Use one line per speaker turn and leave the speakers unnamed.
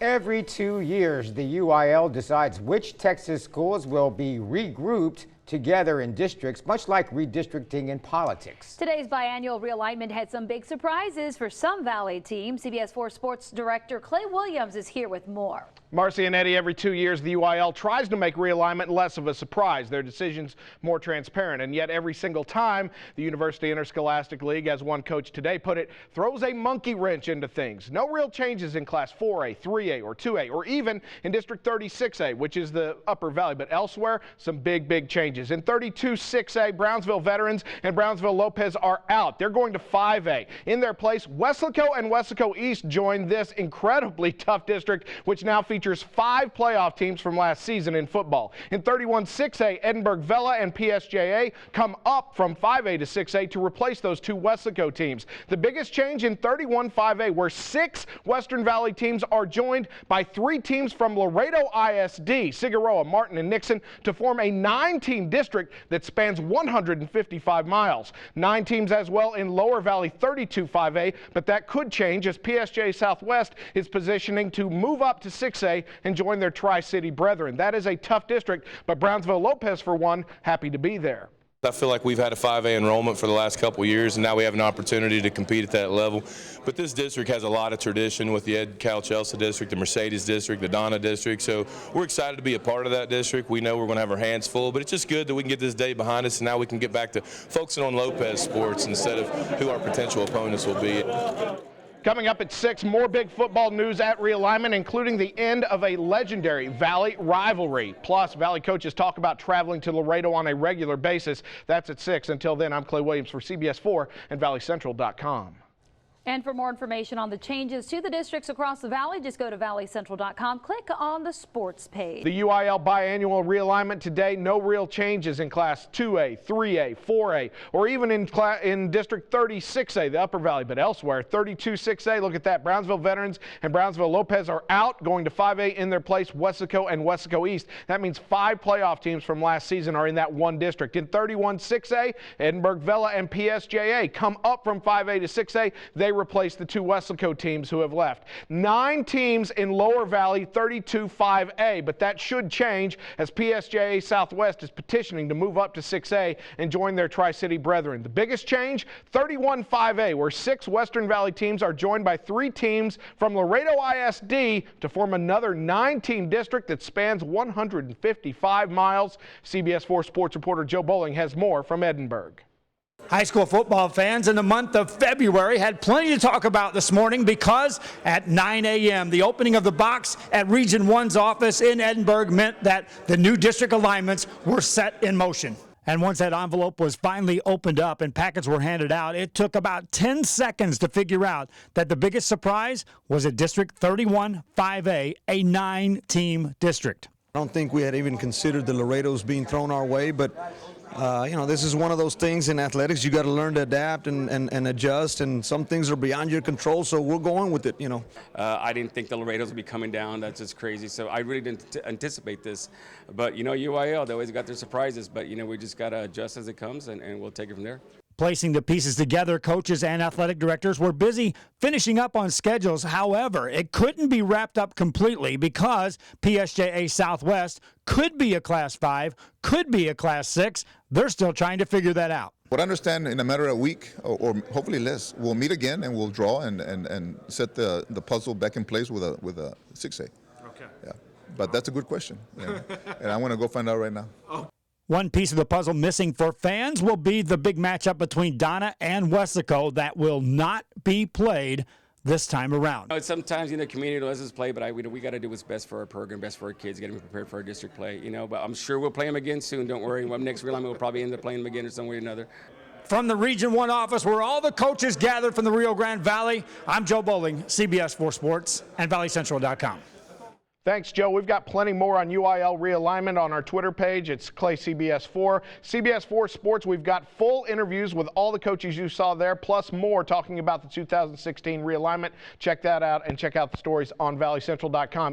Every 2 years, the UIL decides which Texas schools will be regrouped together in districts, much like redistricting in politics.
Today's biannual realignment had some big surprises for some Valley teams. CBS 4 Sports Director Clay Williams is here with more.
Marcy and Eddie, every 2 years, the UIL tries to make realignment less of a surprise, their decisions more transparent, and yet every single time, the University Interscholastic League, as one coach today put it, throws a monkey wrench into things. No real changes in Class 4A, 3A, or 2A, or even in District 36A, which is the Upper Valley, but elsewhere, some big changes. In 32-6A, Brownsville Veterans and Brownsville Lopez are out. They're going to 5A. In their place, Weslaco and Weslaco East join this incredibly tough district, which now features 5 playoff teams from last season in football. In 31-6A, Edinburgh Vela and PSJA come up from 5A to 6A to replace those 2 Weslaco teams. The biggest change in 31-5A, where 6 Western Valley teams are joined by 3 teams from Laredo ISD, Figueroa, Martin, and Nixon to form a 9-team district that spans 155 miles. 9 teams as well in Lower Valley 32-5A, but that could change as PSJA Southwest is positioning to move up to 6A and join their Tri-City brethren. That is a tough district, but Brownsville Lopez, for one, happy to be there.
I feel like we've had a 5A enrollment for the last couple of years, and now we have an opportunity to compete at that level. But this district has a lot of tradition with the Ed Cal Chelsea district, the Mercedes district, the Donna district. So we're excited to be a part of that district. We know we're going to have our hands full, but it's just good that we can get this day behind us, and now we can get back to focusing on Lopez sports instead of who our potential opponents will be.
Coming up at 6, more big football news at Realignment, including the end of a legendary Valley rivalry. Plus, Valley coaches talk about traveling to Laredo on a regular basis. That's at 6. Until then, I'm Clay Williams for CBS 4 and ValleyCentral.com.
And for more information on the changes to the districts across the Valley, just go to ValleyCentral.com. Click on the sports page.
The UIL biannual realignment today, no real changes in Class 2A, 3A, 4A, or even in District 36A, the Upper Valley, but elsewhere. 32-6A, look at that. Brownsville Veterans and Brownsville Lopez are out, going to 5A. In their place, Weslaco and Weslaco East. That means 5 playoff teams from last season are in that one district. In 31-6A, Edinburgh Vela and PSJA come up from 5A to 6A. They replace the 2 Weslaco teams who have left. 9 teams in Lower Valley 32-5A, but that should change as PSJA Southwest is petitioning to move up to 6A and join their Tri-City brethren. The biggest change, 31-5A, where 6 Western Valley teams are joined by 3 teams from Laredo ISD to form another 9-team district that spans 155 miles. CBS 4 sports reporter Joe Bowling has more from Edinburgh.
High school football fans in the month of February had plenty to talk about this morning because at 9 a.m. the opening of the box at Region 1's office in Edinburgh meant that the new district alignments were set in motion. And once that envelope was finally opened up and packets were handed out, it took about 10 seconds to figure out that the biggest surprise was at District 31-5A, a 9-team district.
I don't think we had even considered the Laredos being thrown our way, but you know, this is one of those things in athletics. You got to learn to adapt and adjust, and some things are beyond your control, so we're going with it, you know.
I didn't think the Laredos would be coming down. That's just crazy. So I really didn't anticipate this. But, you know, UIL, they always got their surprises, but, you know, we just got to adjust as it comes, and we'll take it from there.
Placing the pieces together, coaches and athletic directors were busy finishing up on schedules. However, it couldn't be wrapped up completely because PSJA Southwest could be a Class 5, could be a Class 6. They're still trying to figure that out.
What I understand, in a matter of a week or hopefully less, we'll meet again and we'll draw and set the puzzle back in place with a 6A.
Okay.
Yeah, but that's a good question, you know? And I want to go find out right now.
Oh. One piece of the puzzle missing for fans will be the big matchup between Donna and Weslaco that will not be played this time around.
Sometimes, you know, community lets us play, but we got to do what's best for our program, best for our kids, get them prepared for our district play, you know. But I'm sure we'll play them again soon. Don't worry. Next realignment, we'll probably end up playing them again or some way or another.
From the Region 1 office, where all the coaches gathered from the Rio Grande Valley, I'm Joe Bowling, CBS 4 Sports and ValleyCentral.com.
Thanks, Joe. We've got plenty more on UIL realignment on our Twitter page. It's Clay CBS 4. CBS 4 Sports, we've got full interviews with all the coaches you saw there, plus more talking about the 2016 realignment. Check that out and check out the stories on ValleyCentral.com.